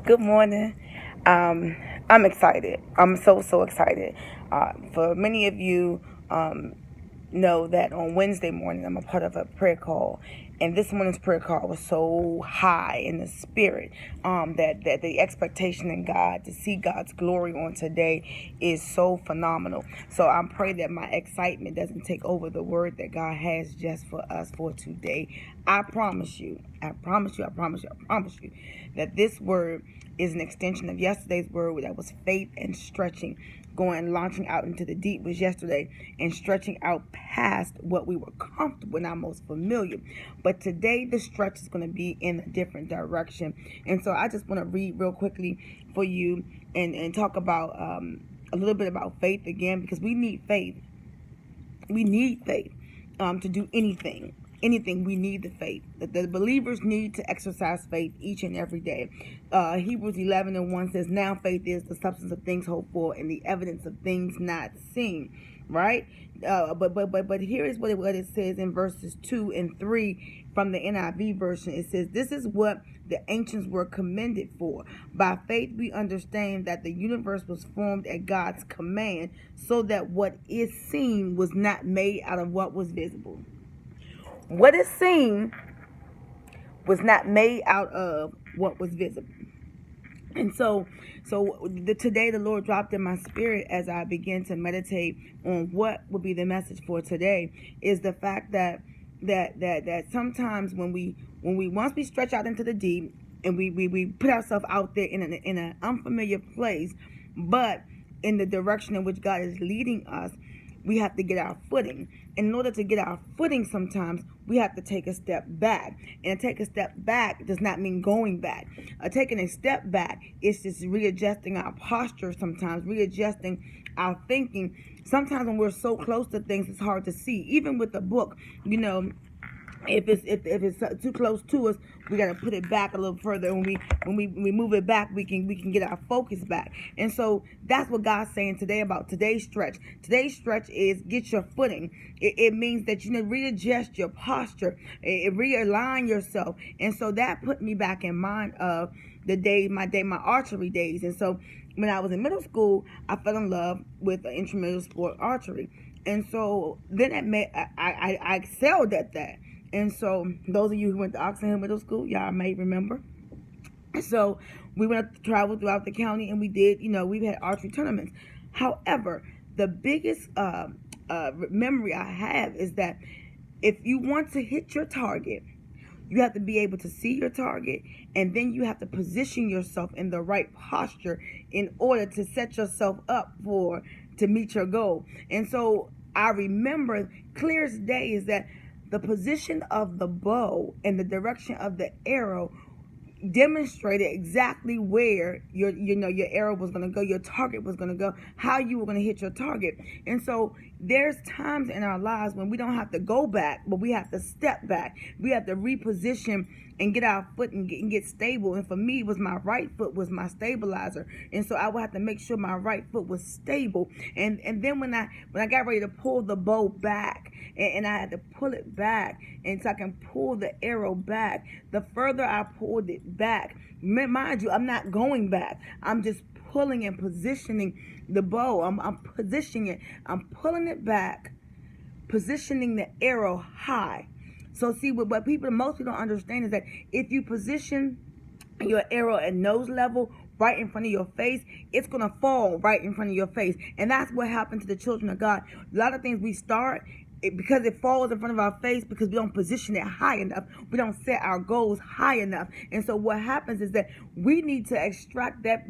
Good morning. I'm excited. I'm so excited. For many of you, know that on Wednesday morning I'm a part of a prayer call, and this morning's prayer call was so high in the spirit that the expectation in God to see God's glory on today is so phenomenal. So I'm praying that my excitement doesn't take over the word that God has just for us for today. I promise you, that this word is an extension of yesterday's word that was faith and stretching. Launching out into the deep was yesterday, and stretching out past what we were comfortable and our most familiar. But today the stretch is going to be in a different direction. And so I just want to read real quickly for you and talk about a little bit about faith again, because we need faith. We need faith to do anything. We need the faith. The believers need to exercise faith each and every day. Hebrews 11:1 says, "Now faith is the substance of things hoped for and the evidence of things not seen." Right? But here is what it says in verses 2 and 3 from the NIV version. It says, "This is what the ancients were commended for. By faith we understand that the universe was formed at God's command, so that what is seen was not made out of what was visible." What is seen was not made out of what was visible. And today the Lord dropped in my spirit as I began to meditate on what would be the message for today, is the fact that sometimes when we once we stretch out into the deep and we put ourselves out there in an unfamiliar place, but in the direction in which God is leading us, we have to get our footing. In order to get our footing, sometimes we have to take a step back. And take a step back does not mean going back. Taking a step back is just readjusting our posture sometimes, readjusting our thinking. Sometimes when we're so close to things, it's hard to see. Even with the book, if it's too close to us, we gotta put it back a little further. When we move it back, we can get our focus back. And so that's what God's saying today about today's stretch. Today's stretch is get your footing. It means that readjust your posture, realign yourself. And so that put me back in mind of my archery days. And so when I was in middle school, I fell in love with the intramural sport archery. And so then I excelled at that. And so those of you who went to Oxon Hill Middle School, y'all may remember. So we went to travel throughout the county, and we did, we've had archery tournaments. However, the biggest memory I have is that if you want to hit your target, you have to be able to see your target, and then you have to position yourself in the right posture in order to set yourself up to meet your goal. And so I remember clear as day is that the position of the bow and the direction of the arrow demonstrated exactly where your arrow was going to go, your target was going to go, how you were going to hit your target. And so there's times in our lives when we don't have to go back, but we have to step back. We have to reposition and get our foot and get stable. And for me, it was my right foot was my stabilizer. And so I would have to make sure my right foot was stable. And then when I got ready to pull the bow back, and I had to pull it back, and so I can pull the arrow back, the further I pulled it back, mind you, I'm not going back. I'm just pulling and positioning the bow. I'm positioning it. I'm pulling it back, positioning the arrow high. So see, what most people don't understand is that if you position your arrow at nose level right in front of your face, it's going to fall right in front of your face. And that's what happened to the children of God. A lot of things we start because it falls in front of our face because we don't position it high enough. We don't set our goals high enough. And so what happens is that we need to extract that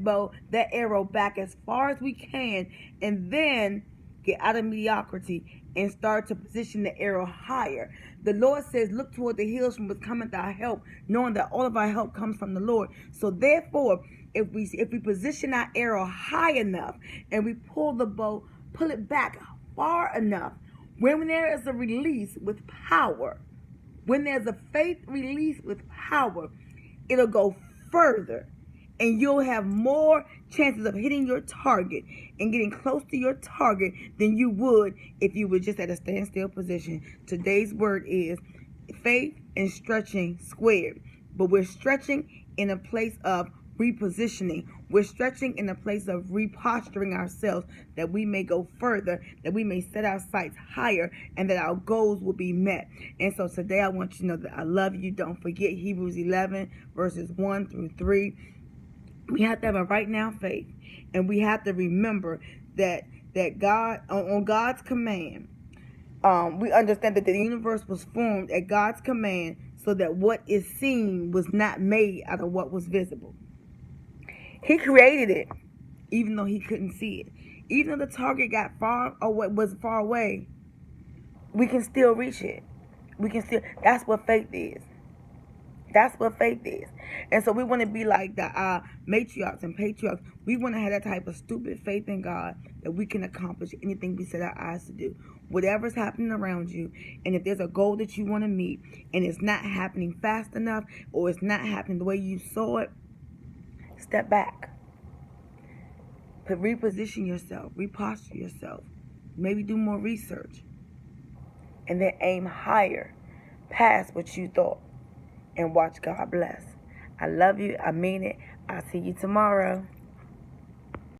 arrow back as far as we can, and then get out of mediocrity and start to position the arrow higher. The Lord says, look toward the hills from which cometh our help, knowing that all of our help comes from the Lord. So therefore, if we position our arrow high enough and we pull it back far enough, when there is a release with power, when there's a faith release with power, it'll go further, and you'll have more chances of hitting your target and getting close to your target than you would if you were just at a standstill position. Today's word is faith and stretching squared. But we're stretching in a place of repositioning. We're stretching in a place of reposturing ourselves that we may go further, that we may set our sights higher, and that our goals will be met. And so today I want you to know that I love you. Don't forget Hebrews 11 verses 1 through 3. We have to have a right now faith, and we have to remember that God, on God's command, we understand that the universe was formed at God's command, so that what is seen was not made out of what was visible. He created it, even though he couldn't see it. Even though the target got far away, was far away, we can still reach it. That's what faith is. That's what faith is. And so we want to be like the matriarchs and patriarchs. We want to have that type of stupid faith in God that we can accomplish anything we set our eyes to do. Whatever's happening around you, and if there's a goal that you want to meet and it's not happening fast enough, or it's not happening the way you saw it, step back. Reposition yourself, reposture yourself, maybe do more research, and then aim higher past what you thought, and watch God bless. I love you. I mean it. I'll see you tomorrow.